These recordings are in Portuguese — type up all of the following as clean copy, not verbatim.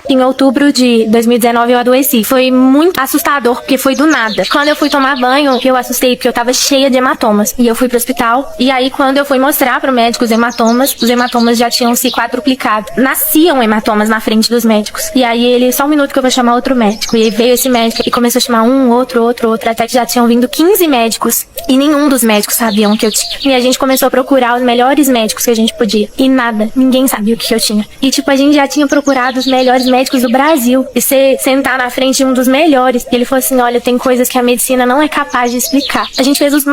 Em outubro de 2019 eu adoeci. Foi muito assustador, porque foi do nada. Quando eu fui tomar banho, eu assustei, porque eu tava cheia de hematomas. E eu fui pro hospital. E aí, quando eu fui mostrar pro médico os hematomas já tinham se quadruplicado. Nasciam hematomas na frente dos médicos. E aí ele, só um minuto que eu vou chamar outro médico. E aí veio esse médico e começou a chamar um, outro, até que já tinham vindo 15 médicos. E nenhum dos médicos sabiam o que eu tinha. E a gente começou a procurar os melhores médicos que a gente podia. E nada, ninguém sabia o que eu tinha. E tipo, a gente já tinha procurado os melhores médicos do Brasil. E você sentar na frente de um dos melhores. E ele falou assim, olha, tem coisas que a medicina não é capaz de explicar. A gente fez os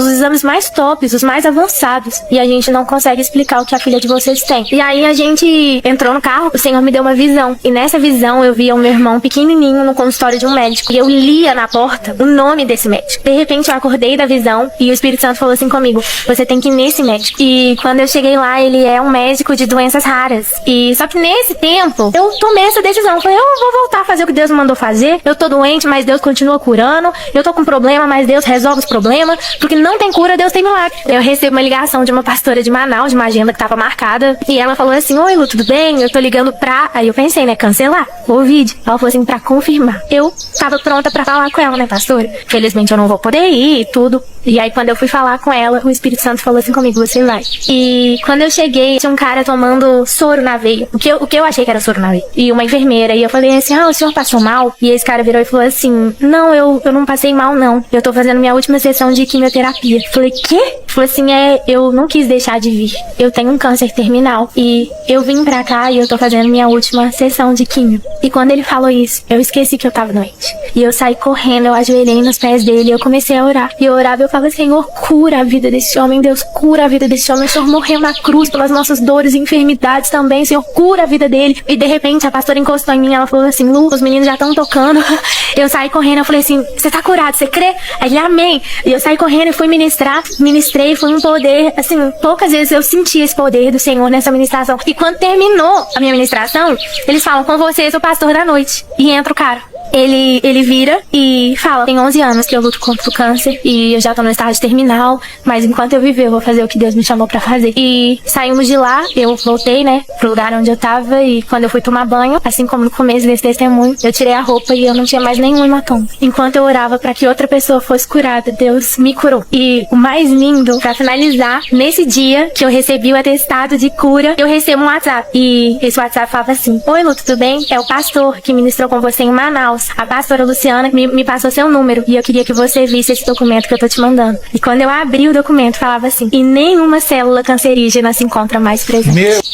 exames mais tops, os mais avançados. E a gente não consegue explicar o que a filha de vocês tem. E aí a gente entrou no carro, o Senhor me deu uma visão. E nessa visão eu via o meu irmão pequenininho no consultório de um médico. E eu lia na porta o nome desse médico. De repente eu acordei da visão e o Espírito Santo falou assim comigo, você tem que ir nesse médico. E quando eu cheguei lá, ele é um médico de doenças raras. E só que nesse tempo, eu tomei essa decisão. Eu falei, eu vou voltar a fazer o que Deus me mandou fazer. Eu tô doente, mas Deus continua curando. Eu tô com problema, mas Deus resolve os problemas. Porque não tem cura, Deus tem milagre. Eu recebo uma ligação de uma pastora de Manaus, de uma agenda que tava marcada. E ela falou assim, oi Lu, tudo bem? Eu tô ligando pra... Aí eu pensei, né, cancelar o vídeo. Ela falou assim, pra confirmar. Eu tava pronta pra falar com ela, né, pastora? Felizmente eu não vou poder ir e tudo. E aí quando eu fui falar com ela, o Espírito Santo falou assim comigo, você vai. E quando eu cheguei, tinha um cara tomando soro na veia. O que eu achei que era soro na veia. E uma enfermeira. E eu falei assim, o senhor passou mal? E esse cara virou e falou assim, não, eu não passei mal não. Eu tô fazendo minha última sessão de quimioterapia. Falei, quê? Falei assim, eu não quis deixar de vir. Eu tenho um câncer terminal. E eu vim pra cá e eu tô fazendo minha última sessão de quimio. E quando ele falou isso, eu esqueci que eu tava doente. E eu saí correndo, eu ajoelhei nos pés dele, eu comecei a orar. E eu orava e eu falava, Senhor, cura a vida desse homem, Deus, cura a vida desse homem. O Senhor morreu na cruz pelas nossas dores e enfermidades também, Senhor, cura a vida dele. E de repente a pastora encostou em mim, ela falou assim, Lu, os meninos já estão tocando. Eu saí correndo, eu falei assim, você tá curado, você crê? Aí ele, amém. E eu saí correndo e fui ministrar, ministrei, foi um poder, assim, poucas vezes eu senti esse poder do Senhor nessa ministração. E quando terminou a minha ministração, eles falam, com vocês o pastor da noite. E entra o cara. Ele vira e fala, tem 11 anos que eu luto contra o câncer e eu já tô no estágio terminal, mas enquanto eu viver eu vou fazer o que Deus me chamou pra fazer. E saímos de lá, eu voltei, né, pro lugar onde eu tava e quando eu fui tomar banho, assim como no começo desse testemunho, eu tirei a roupa e eu não tinha mais nenhum hematoma. Enquanto eu orava pra que outra pessoa fosse curada, Deus me curou. E o mais lindo, pra finalizar, nesse dia que eu recebi o atestado de cura, eu recebo um WhatsApp e esse WhatsApp falava assim, oi Lu, tudo bem? É o pastor que ministrou com você em Manaus. A pastora Luciana me passou seu número e eu queria que você visse esse documento que eu tô te mandando. E quando eu abri o documento, falava assim, e nenhuma célula cancerígena se encontra mais presente.